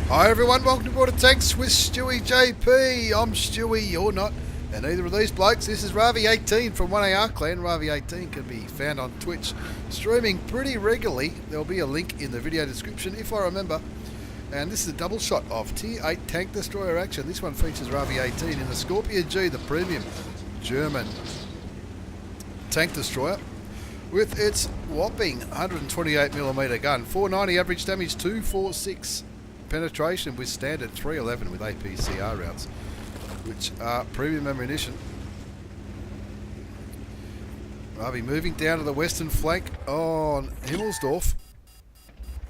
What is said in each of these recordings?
Hi everyone, welcome to Border Tanks with stewiejp. I'm Stewie, you're not, and either of these blokes. This is Ravi18 from 1AR Clan. Ravi18 can be found on Twitch, streaming pretty regularly. There'll be a link in the video description if I remember. And this is a double shot of Tier 8 tank destroyer action. This one features Ravi18 in the Skorpion G, the Premium German tank destroyer, with its whopping 128mm gun, 490 average damage, 246 penetration with standard 311 with APCR rounds, which are premium ammunition. Ravi moving down to the western flank on Himmelsdorf.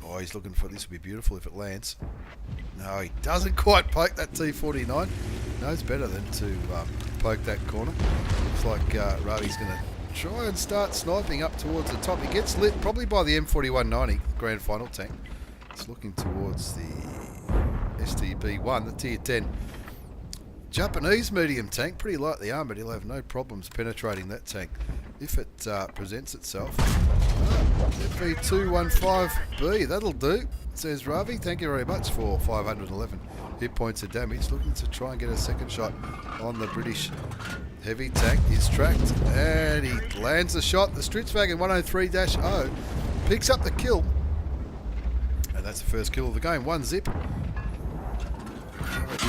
Oh, he's looking for this. Would be beautiful if it lands. No, he doesn't quite poke that T49. Knows better than to poke that corner. Looks like Ravi's going to try and start sniping up towards the top. He gets lit probably by the M4190 grand final tank. It's looking towards the STB1, the Tier 10 Japanese medium tank. Pretty lightly armoured. He'll have no problems penetrating that tank if it presents itself. FV215B, that'll do, says Ravi. Thank you very much for 511 hit points of damage. Looking to try and get a second shot on the British heavy tank. He's tracked and he lands the shot. The Stritzwagen 103-0 picks up the kill. And that's the first kill of the game. One zip. It looks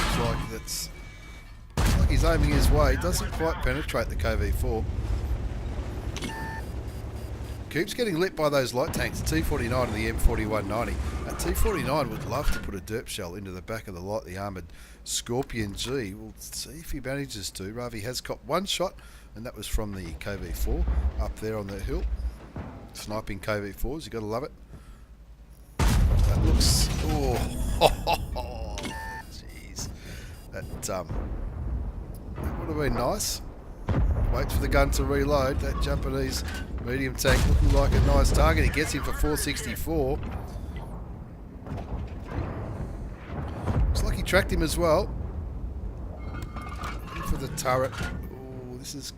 like he's aiming his way. Doesn't quite penetrate the KV4. Keeps getting lit by those light tanks, the T49 and the M4190. That T49 would love to put a derp shell into the back of the lightly armoured Skorpion G. We'll see if he manages to. Ravi has copped one shot, and that was from the KV4 up there on the hill. Sniping KV4s, you got to love it. That looks... oh, jeez. That would have been nice. Waits for the gun to reload. That Japanese medium tank looking like a nice target. He gets him for 464. Looks like he tracked him as well. Looking for the turret. Oh, this is...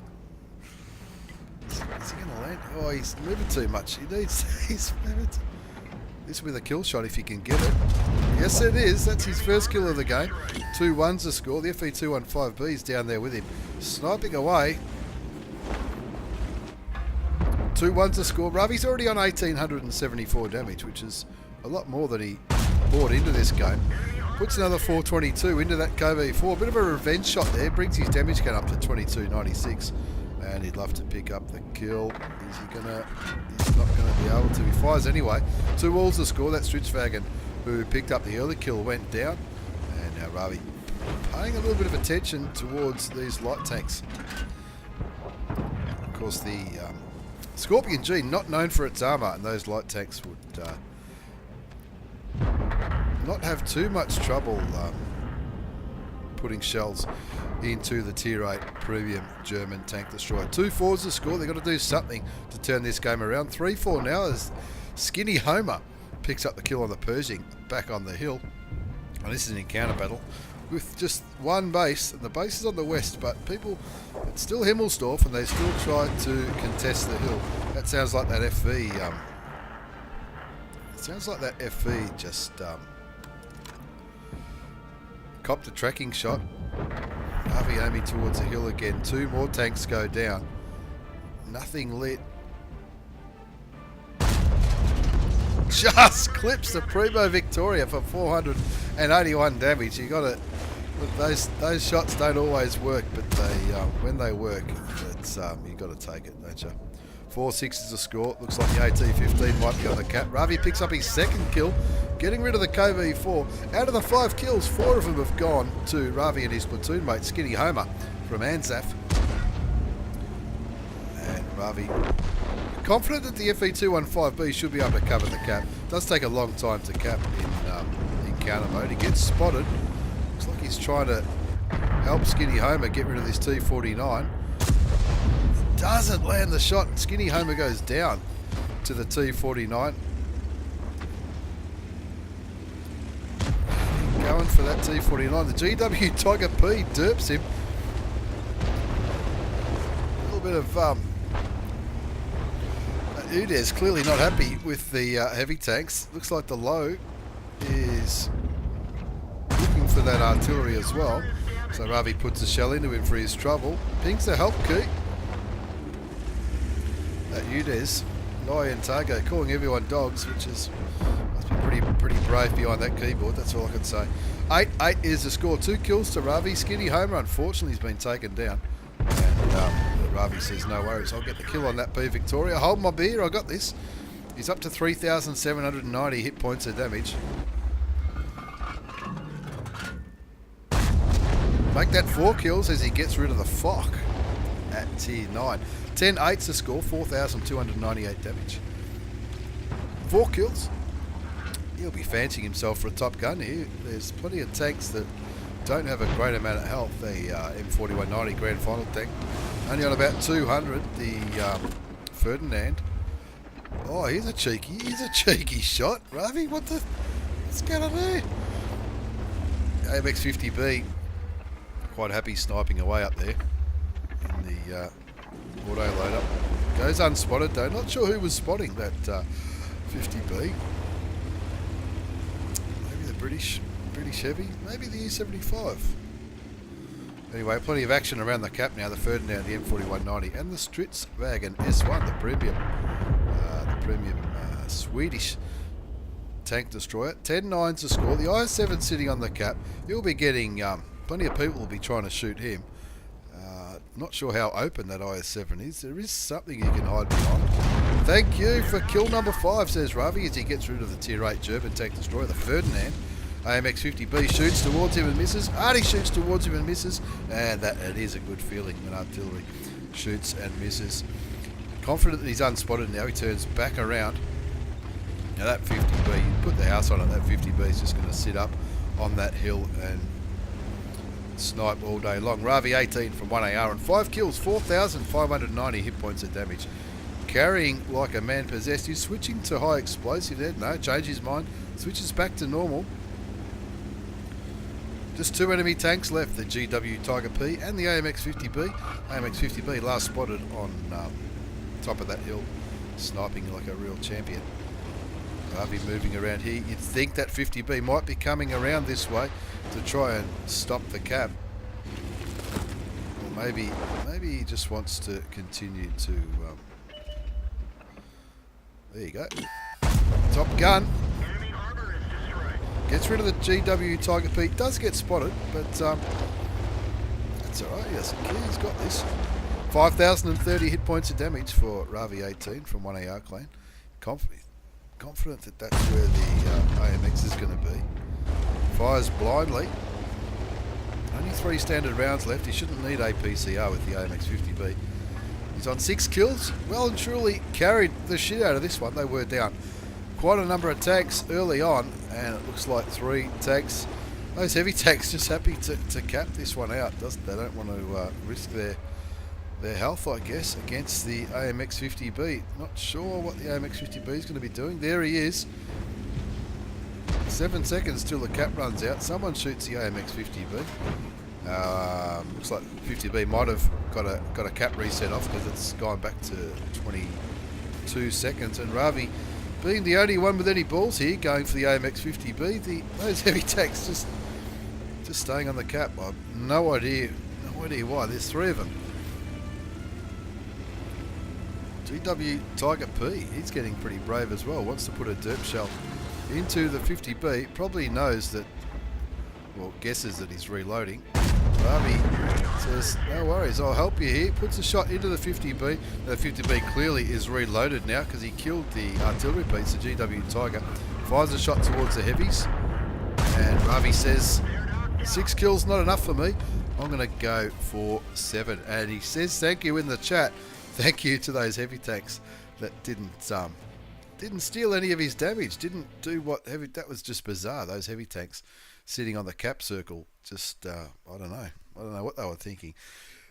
Is he going to land? Oh, he's moving too much. He needs... He's moving too... This will be the kill shot if he can get it. Yes, it is. That's his first kill of the game. 2-1's the score. The FE215B is down there with him, sniping away. 2-1's the score. Ravi's already on 1,874 damage, which is a lot more than he bought into this game. Puts another 422 into that KV4. Bit of a revenge shot there. Brings his damage count up to 2296. And he'd love to pick up the kill. Is he gonna? He's not going to be able to. He fires anyway. 2-all's the score. That Stritzwagen who picked up the early kill went down. And now Ravi paying a little bit of attention towards these light tanks. Of course, the Skorpion G, not known for its armour, and those light tanks would not have too much trouble putting shells into the Tier 8 Premium German tank destroyer. 2-4's the score. They've got to do something to turn this game around. 3-4 now as Skinny Homer picks up the kill on the Pershing back on the hill. And this is an encounter battle with just one base, and the base is on the west, but people, it's still Himmelsdorf, and they still try to contest the hill. That sounds like that FV. It sounds like that FV just copped a tracking shot. Ravi aiming towards the hill again. 2 more tanks go down. Nothing lit. Just clips the Primo Victoria for 481 damage. You got to... Those shots don't always work, but they when they work, it's you got to take it, don't you? 4-6 is the score. Looks like the AT-15 might be on the cap. Ravi picks up his second kill, getting rid of the KV4. Out of the 5 kills, 4 of them have gone to Ravi and his platoon mate, Skinny Homer from Anzaf. And Ravi, confident that the FE215B should be able to cover the cap. Does take a long time to cap in counter mode. He gets spotted. Looks like he's trying to help Skinny Homer get rid of this T49. Doesn't land the shot. Skinny Homer goes down to the T49. Going for that T49. The GW Tiger P derps him. A little bit of UDES clearly not happy with the heavy tanks. Looks like the low is for that artillery as well. So Ravi puts a shell into him for his trouble. Pings the help key. That UDES, Noi and Targo calling everyone dogs, which is must be pretty brave behind that keyboard. That's all I can say. 8-8 is the score. 2 kills to Ravi. Skinny Homer, unfortunately, has been taken down. And Ravi says, no worries, I'll get the kill on that P Victoria. Hold my beer, I got this. He's up to 3,790 hit points of damage. Make that 4 kills as he gets rid of the Fock at tier 9. 10-8's the score, 4,298 damage. 4 kills. He'll be fancying himself for a top gun here. There's plenty of tanks that don't have a great amount of health. The M4190 Grand Final tank, only on about 200. The Ferdinand. Oh, he's a cheeky shot. Ravi, what's going on there? AMX50B, quite happy sniping away up there in the auto loader. Goes unspotted though. Not sure who was spotting that 50B. Maybe the British Heavy. Maybe the E75. Anyway, plenty of action around the cap now. The Ferdinand, the M4190, and the Stridsvagn S1, the premium Swedish tank destroyer. 10-9's the score. The IS7 sitting on the cap. He'll be getting plenty of people will be trying to shoot him. Not sure how open that IS7 is. There is something you can hide behind. Thank you for kill number 5, says Ravi, as he gets rid of the tier 8 German tank destroyer, the Ferdinand. AMX50B shoots towards him and misses. Artie shoots towards him and misses. And it is a good feeling when artillery shoots and misses. Confident that he's unspotted now. He turns back around. Now that 50B, you put the house on it, that 50B is just going to sit up on that hill and snipe all day long. Ravi 18 from 1AR and 5 kills, 4,590 hit points of damage. Carrying like a man possessed. He's switching to high explosive there. No, change his mind. Switches back to normal. Just 2 enemy tanks left, the GW Tiger P and the AMX50B. AMX50B last spotted on top of that hill, sniping like a real champion. Ravi moving around here. You'd think that 50B might be coming around this way to try and stop the cap. Or maybe he just wants to continue to... there you go. Top gun. Gets rid of the GW Tiger P. Does get spotted, but that's alright. Yes, he's got this. 5,030 hit points of damage for Ravi 18 from 1AR clan. Confident that that's where the AMX is going to be. Fires blindly. Only 3 standard rounds left. He shouldn't need a PCR with the AMX50B. He's on 6 kills. Well and truly carried the shit out of this one. They were down quite a number of tanks early on, and it looks like 3 tanks. Those heavy tanks just happy to cap this one out. They don't want to risk their health, I guess, against the AMX50B. Not sure what the AMX50B is going to be doing. There he is. 7 seconds till the cap runs out. Someone shoots the AMX50B. Looks like 50B might have got a cap reset off because it's gone back to 22 seconds. And Ravi, being the only one with any balls here, going for the AMX50B. Those heavy tanks just staying on the cap. I've no idea why. There's 3 of them. GW Tiger P, he's getting pretty brave as well. Wants to put a derp shell into the 50B. Probably knows that, well, guesses that he's reloading. Ravi says, no worries, I'll help you here. Puts a shot into the 50B. The 50B clearly is reloaded now because he killed the artillery piece, the GW Tiger. Fires a shot towards the heavies. And Ravi says, 6 kills not enough for me. I'm going to go for 7. And he says thank you in the chat. Thank you to those heavy tanks that didn't steal any of his damage. Didn't do what heavy. That was just bizarre. Those heavy tanks sitting on the cap circle. Just I don't know. I don't know what they were thinking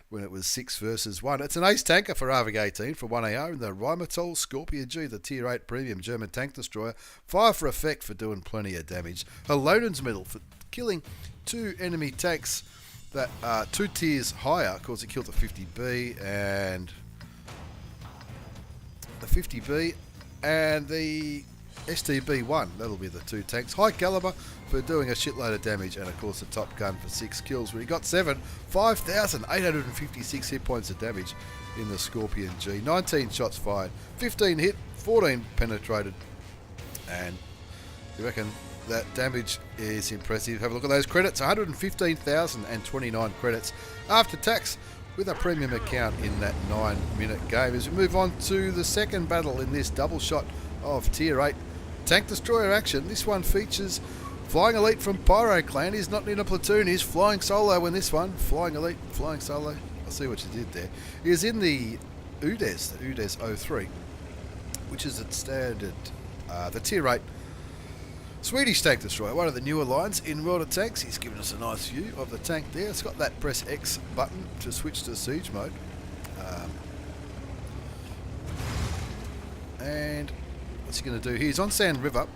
when it was 6 versus 1. It's an ace tanker for Ravi 18 for 1AR in the Rheinmetall Skorpion G, the tier 8 premium German tank destroyer. Fire for effect for doing plenty of damage. A Loden's medal for killing 2 enemy tanks that are 2 tiers higher. Of course, he killed the 50B and the 50B and the STB1, that'll be the 2 tanks. High caliber for doing a shitload of damage, and of course the top gun for 6 kills. Where he got 5,856 hit points of damage in the Skorpion G. 19 shots fired, 15 hit, 14 penetrated, and you reckon that damage is impressive. Have a look at those credits, 115,029 credits after tax, with a premium account in that 9-minute game. As we move on to the second battle in this double shot of Tier 8 Tank Destroyer action. This one features Flying Elite from Pyro Clan. He's not in a platoon, he's flying solo in this one. Flying Elite, flying solo. I see what you did there. He is in the UDES, the UDES 03, which is a standard, the Tier 8 Swedish Tank Destroyer, one of the newer lines in World of Tanks. He's given us a nice view of the tank there. It's got that press X button to switch to siege mode. And what's he going to do here? He's on Sand River.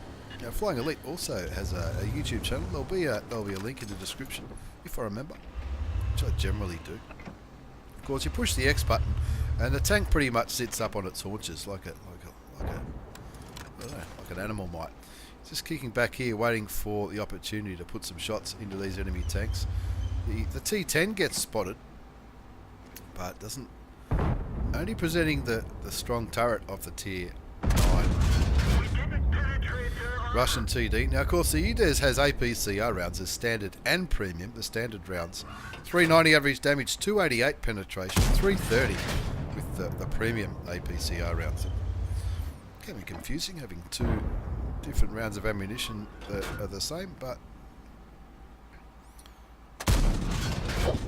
Now, Flying Elite also has a YouTube channel. There'll be a link in the description, if I remember, which I generally do. Of course, you push the X button, and the tank pretty much sits up on its haunches like I don't know, like an animal might. Just kicking back here, waiting for the opportunity to put some shots into these enemy tanks. The T10 gets spotted, but doesn't. Only presenting the strong turret of the Tier 9 Russian TD. Now, of course, the UDES has APCR rounds as standard and premium. The standard rounds, 390 average damage, 288 penetration, 330 with the premium APCR rounds. It can be confusing having two different rounds of ammunition that are the same, but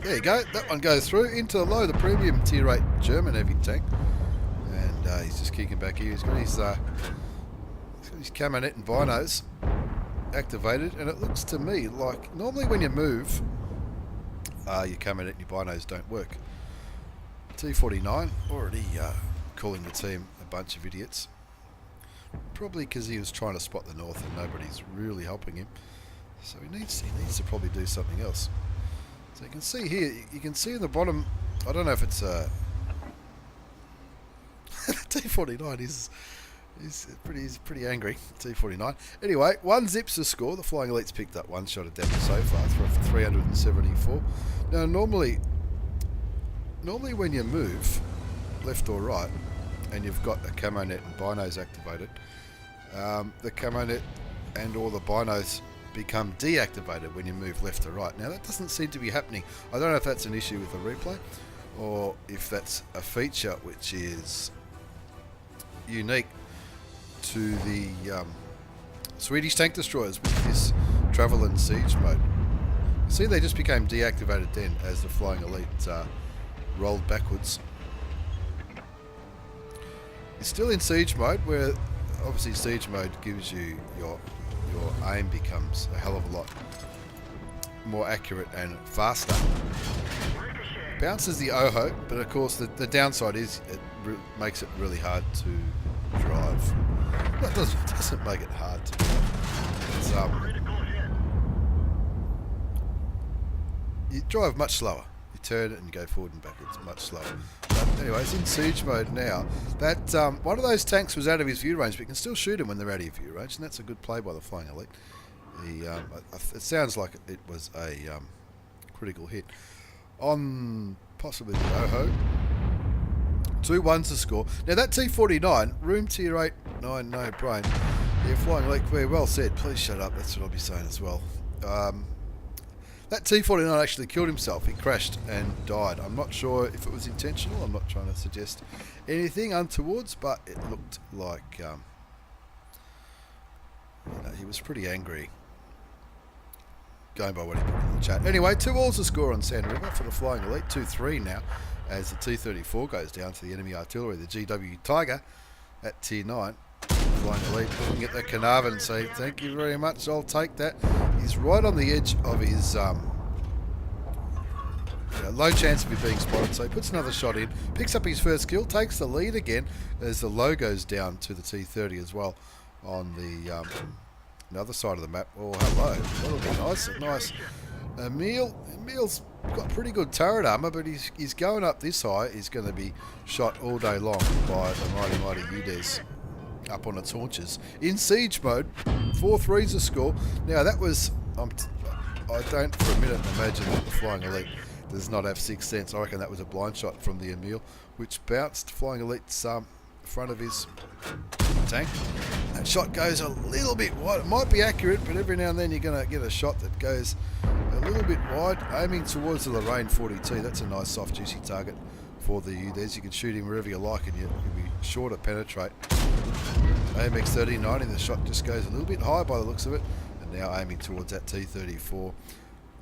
there you go. That one goes through into the low, the premium Tier 8 German heavy tank, and he's just kicking back here. He's got his camo net and binos activated, and it looks to me like normally when you move, your camo net and your binos don't work. T49 already calling the team a bunch of idiots. Probably because he was trying to spot the north and nobody's really helping him. So he needs to probably do something else. So you can see here, you can see in the bottom, I don't know if it's T49 is pretty angry, T49. Anyway, 1 zips the score. The Flying Elite's picked up 1 shot of damage so far for 374. Now normally when you move left or right, and you've got a camo net and binos activated, the camo net and all the binos become deactivated when you move left or right. Now that doesn't seem to be happening. I don't know if that's an issue with the replay or if that's a feature which is unique to the Swedish tank destroyers with this travel and siege mode. See, they just became deactivated then as the Flying Elite rolled backwards. It's still in siege mode, where obviously siege mode gives you your aim becomes a hell of a lot more accurate and faster. Bounces the OHO, but of course the downside is it makes it really hard to drive. Well, it doesn't make it hard to drive. It's, you drive much slower. You turn it and go forward and backwards much slower. But anyway, it's in siege mode now. That one of those tanks was out of his view range, but you can still shoot him when they're out of your view range, and that's a good play by the Flying Elite. It sounds like it was a critical hit on possibly the OHO. 2-1's the score. Now that T49, room Tier 8, 9, no brain. Yeah, Flying Elite, very well said. Please shut up, that's what I'll be saying as well. That T49 actually killed himself. He crashed and died. I'm not sure if it was intentional. I'm not trying to suggest anything untowards, but it looked like he was pretty angry, going by what he put in the chat. Anyway, 2-all's the score on Sand River for the Flying Elite. 2-3 now as the T-34 goes down to the enemy artillery. The GW Tiger at Tier 9. Flying Elite looking at the Carnarvon and say, thank you very much, I'll take that. He's right on the edge of his low chance of him being spotted, so he puts another shot in, picks up his first kill, takes the lead again as the low goes down to the T-30 as well on the other side of the map. Oh, hello. That'll be nice. Nice. Emil's got pretty good turret armour, but he's going up this high. He's going to be shot all day long by the mighty UDES. up on its haunches. In siege mode, 4-3's the score. Now that was, I don't for a minute imagine that the Flying Elite does not have sixth sense. I reckon that was a blind shot from the Emil, which bounced Flying Elite's front of his tank. That shot goes a little bit wide. It might be accurate, but every now and then you're going to get a shot that goes a little bit wide, aiming towards the Lorraine 42. That's a nice soft juicy target for the UDES. You can shoot him wherever you like and you'll be sure to penetrate. AMX 1390, the shot just goes a little bit high by the looks of it, and now aiming towards that T34.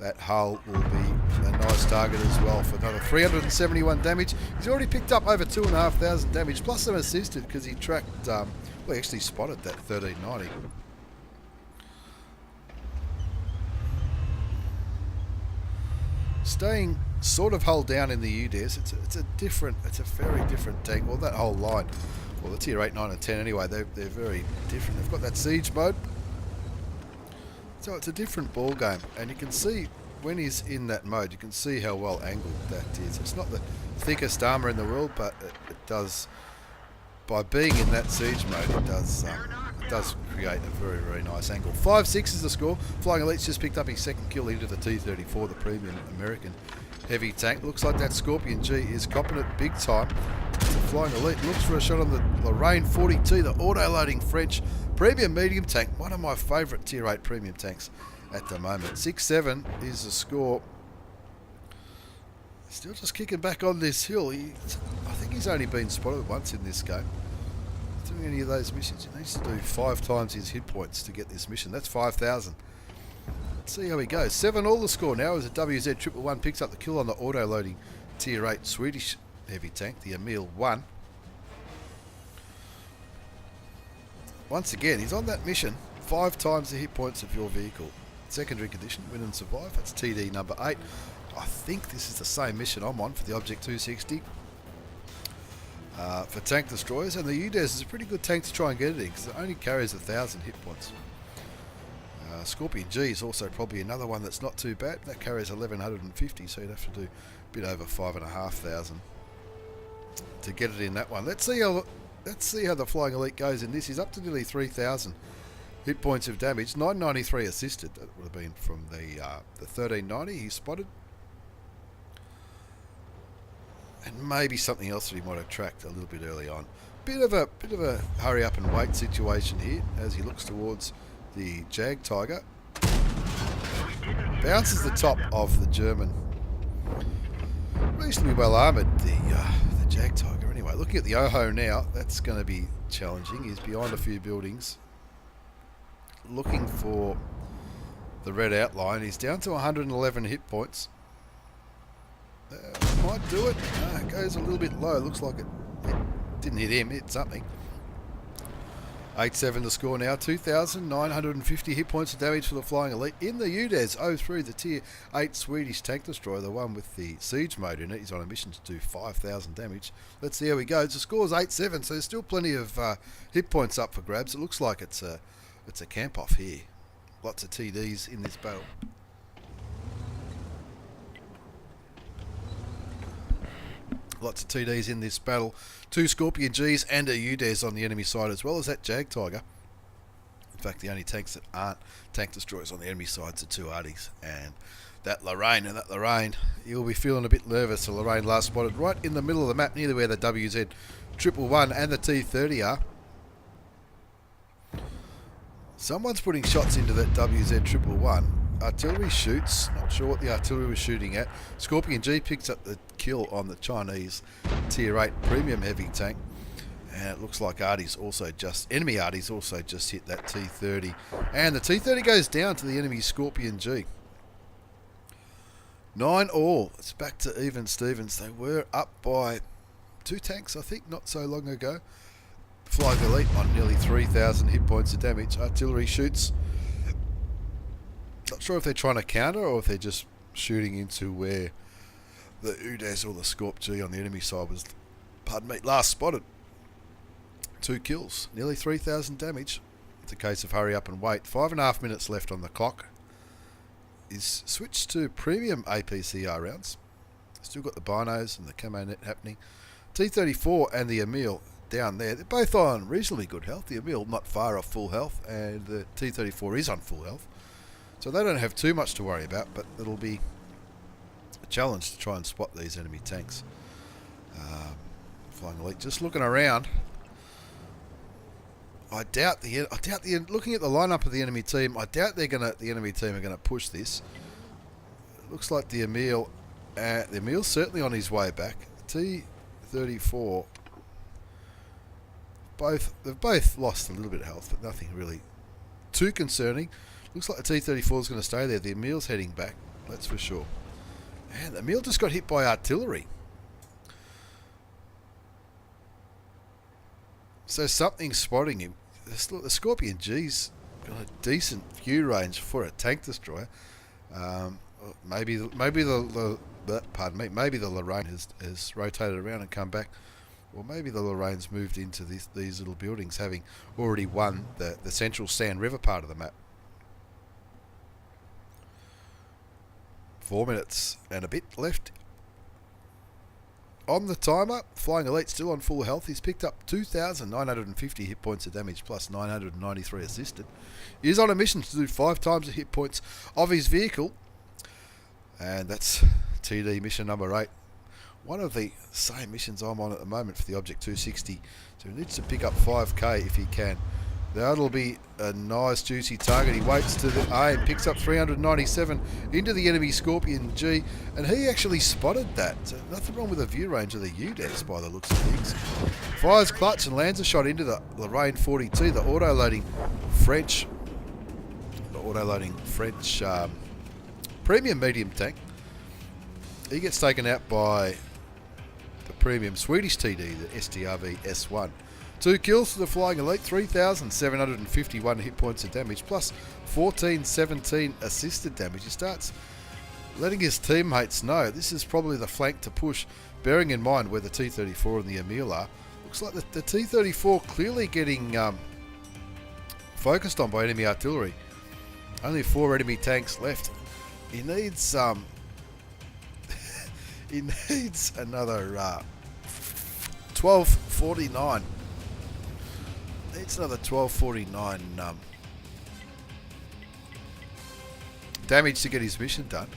That hull will be a nice target as well for another 371 damage. He's already picked up over 2,500 damage, plus some assisted because he tracked, well, he actually spotted that 1390. Staying sort of hull down in the UDES, it's a very different tank. Well, that whole line, well, the tier 8, 9 and 10 anyway, they're very different. They've got that siege mode. So it's a different ball game, and you can see when he's in that mode, you can see how well angled that is. It's not the thickest armour in the world, but it does, by being in that siege mode, it does create a very, very nice angle. 5-6 is the score. Flying Elite's just picked up his second kill into the T-34, the premium American heavy tank. Looks like that Skorpion G is copping it big time. The Flying Elite looks for a shot on the Lorraine 42, the auto-loading French premium medium tank, one of my favourite tier 8 premium tanks at the moment. 6-7 is the score. Still just kicking back on this hill. I think he's only been spotted once in this game. Doing any of those missions, he needs to do 5 times his hit points to get this mission. That's 5,000. Let's see how he goes. 7-all the score now as a WZ111 picks up the kill on the auto-loading tier 8 Swedish heavy tank, the Emil 1. Once again, he's on that mission. 5 times the hit points of your vehicle. Secondary condition, win and survive. That's TD number 8. I think this is the same mission I'm on for the Object 260. For tank destroyers, and the UDES is a pretty good tank to try and get it in because it only carries 1,000 hit points. Skorpion G is also probably another one that's not too bad. That carries 1,150, so you'd have to do a bit over 5,500 to get it in that one. Let's see how the Flying Elite goes in this. He's up to nearly 3,000 hit points of damage. 993 assisted. That would have been from the 1390 he spotted. And maybe something else that he might have tracked a little bit early on. Bit of a hurry up and wait situation here as he looks towards the Jag Tiger. Bounces the top of the German. Reasonably well armoured, the Jag Tiger. Anyway, looking at the Oho now, that's going to be challenging. He's behind a few buildings, looking for the red outline. He's down to 111 hit points. Might do it. It goes a little bit low. Looks like it didn't hit him, hit something. 8-7 to score now. 2,950 hit points of damage for the Flying Elite. In the UDES 03, the tier 8 Swedish tank destroyer, the one with the siege mode in it. He's on a mission to do 5,000 damage. Let's see how he goes. The score's 8-7, so there's still plenty of hit points up for grabs. It looks like it's a camp off here. Lots of TDs in this battle. Lots of TDs in this battle. 2 Skorpion Gs and a UDES on the enemy side, as well as that Jag Tiger. In fact, the only tanks that aren't tank destroyers on the enemy side are 2 Arties and that Lorraine. And that Lorraine, you'll be feeling a bit nervous. The Lorraine last spotted right in the middle of the map, near where the WZ111 and the T30 are. Someone's putting shots into that WZ111. Artillery shoots. Not sure what the artillery was shooting at. Skorpion G picks up the kill on the Chinese tier 8 premium heavy tank. And it looks like enemy Arties also just hit that T30. And the T30 goes down to the enemy Skorpion G. 9-all. It's back to even Stevens. They were up by 2 tanks, I think, not so long ago. Flying Elite on nearly 3,000 hit points of damage. Artillery shoots. Not sure if they're trying to counter or if they're just shooting into where the UDES or the Skorp G on the enemy side was, last spotted. 2 kills, nearly 3,000 damage. It's a case of hurry up and wait. 5.5 minutes left on the clock. Is switched to premium APCR rounds. Still got the binos and the camo net happening. T34 and the Emil down there. They're both on reasonably good health. The Emil not far off full health, and the T-34 is on full health. So they don't have too much to worry about, but it'll be a challenge to try and spot these enemy tanks. Flying Elite, just looking around. I doubt looking at the lineup of the enemy team, I doubt the enemy team are gonna push this. It looks like the Emil's certainly on his way back. T-34, they've both lost a little bit of health, but nothing really too concerning. Looks like the T-34 is going to stay there. The Emil's heading back, that's for sure. And the Emil just got hit by artillery. So something's spotting him. The Skorpion G's got a decent view range for a tank destroyer. Maybe the Lorraine has rotated around and come back, or maybe the Lorraine's moved into these little buildings, having already won the central Sand River part of the map. 4 minutes and a bit left on the timer. Flying Elite still on full health. He's picked up 2,950 hit points of damage plus 993 assisted. He is on a mission to do 5 times the hit points of his vehicle, and that's TD mission number 8. One of the same missions I'm on at the moment for the Object 260. So he needs to pick up 5k if he can. That'll be a nice juicy target. He waits to the aim, picks up 397 into the enemy Skorpion G, and he actually spotted that. So nothing wrong with the view range of the UDES by the looks of things. Fires clutch and lands a shot into the Lorraine 42, the auto-loading French premium medium tank. He gets taken out by the premium Swedish TD, the STRV S1. 2 kills for the Flying Elite, 3,751 hit points of damage, plus 1417 assisted damage. He starts letting his teammates know this is probably the flank to push, bearing in mind where the T-34 and the Emil are. Looks like the T-34 clearly getting focused on by enemy artillery. Only 4 enemy tanks left. He needs he needs another 1249. Needs another 1249 damage to get his mission done.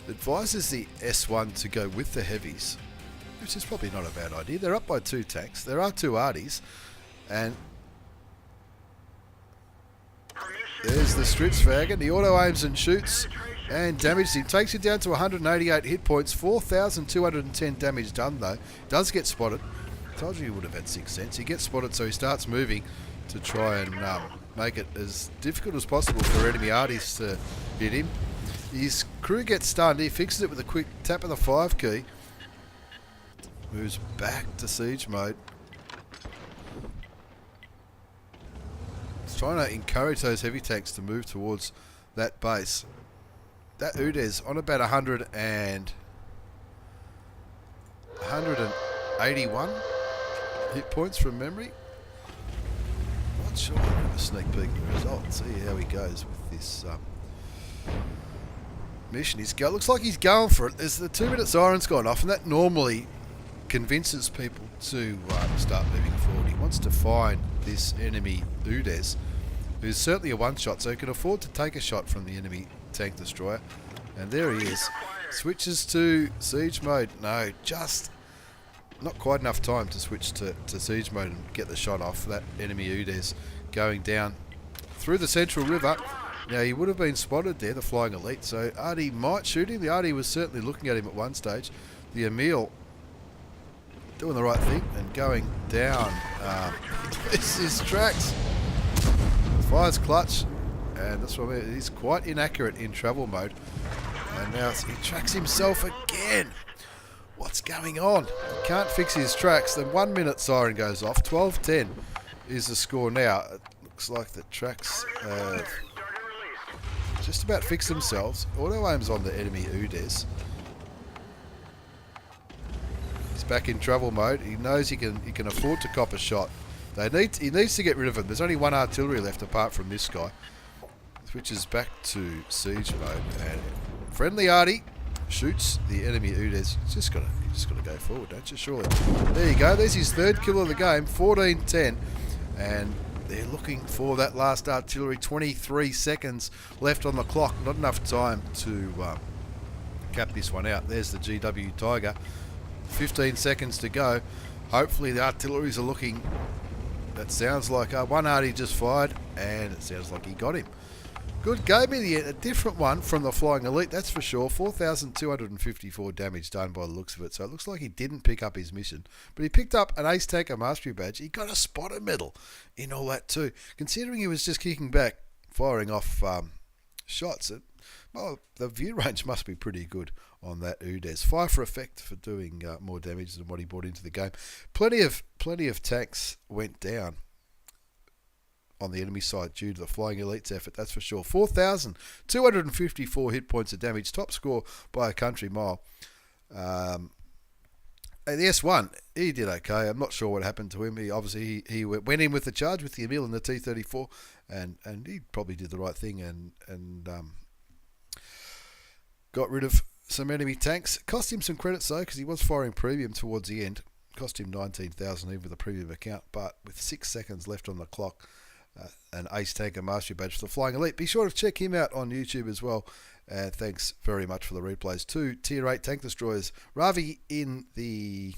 Advises the S1 to go with the heavies, which is probably not a bad idea. They're up by 2 tanks. There are 2 arties, and there's the Stritzwagen. He auto aims and shoots and damages him. Takes him down to 188 hit points. 4,210 damage done though. Does get spotted. Told you he would have had 6 cents. He gets spotted, so he starts moving to try and make it as difficult as possible for enemy arties to hit him. His crew gets stunned. He fixes it with a quick tap of the 5 key. Moves back to siege mode. He's trying to encourage those heavy tanks to move towards that base. That UDES on about 181 hit points from memory. Not sure. I'll have a sneak peek at the result. See how he goes with this mission. Looks like he's going for it. There's the 2-minute siren's gone off, and that normally convinces people to start moving forward. He wants to find this enemy UDES, who's certainly a one-shot, so he can afford to take a shot from the enemy tank destroyer. And there he is. Switches to siege mode. No, just not quite enough time to switch to siege mode and get the shot off. That enemy UDES going down through the central river. Now, he would have been spotted there, the Flying Elite, so Artie might shoot him. The Artie was certainly looking at him at one stage. The Emil doing the right thing and going down. This is tracks. Fires clutch, and that's what I mean. He's quite inaccurate in travel mode. And now he tracks himself again. What's going on? He can't fix his tracks. The 1 minute siren goes off. 12:10 is the score now. It looks like the tracks just about fixed themselves. Auto aims on the enemy UDES. He's back in travel mode. He knows he can afford to cop a shot. He needs to get rid of him. There's only 1 artillery left apart from this guy. Switches back to siege mode, and friendly Artie shoots the enemy UDES. He's Just got to go forward, don't you? Surely. There you go. There's his third kill of the game, 14-10. And they're looking for that last artillery. 23 seconds left on the clock. Not enough time to cap this one out. There's the GW Tiger. 15 seconds to go. Hopefully the artilleries are looking... That sounds like one arty just fired, and it sounds like he got him. Good game in the end. A different one from the Flying Elite, that's for sure. 4,254 damage done by the looks of it. So it looks like he didn't pick up his mission. But he picked up an Ace Tanker Mastery Badge. He got a spotter medal in all that too. Considering he was just kicking back, firing off shots, well, the view range must be pretty good on that UDES. Fire for effect for doing more damage than what he brought into the game. Plenty of tanks went down on the enemy side due to the Flying Elite's effort, that's for sure. 4,254 hit points of damage, top score by a country mile. The S1, he did okay. I'm not sure what happened to him. He obviously he went in with the charge with the Emil and the T-34, and he probably did the right thing and got rid of some enemy tanks. Cost him some credits though, because he was firing premium towards the end. Cost him 19,000 even with a premium account, but with 6 seconds left on the clock, an Ace Tanker Mastery Badge for the Flying Elite. Be sure to check him out on YouTube as well. Thanks very much for the replays. 2 Tier 8 tank destroyers, Ravi in the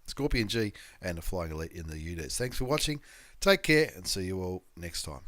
Skorpion G and the Flying Elite in the UDES. Thanks for watching. Take care and see you all next time.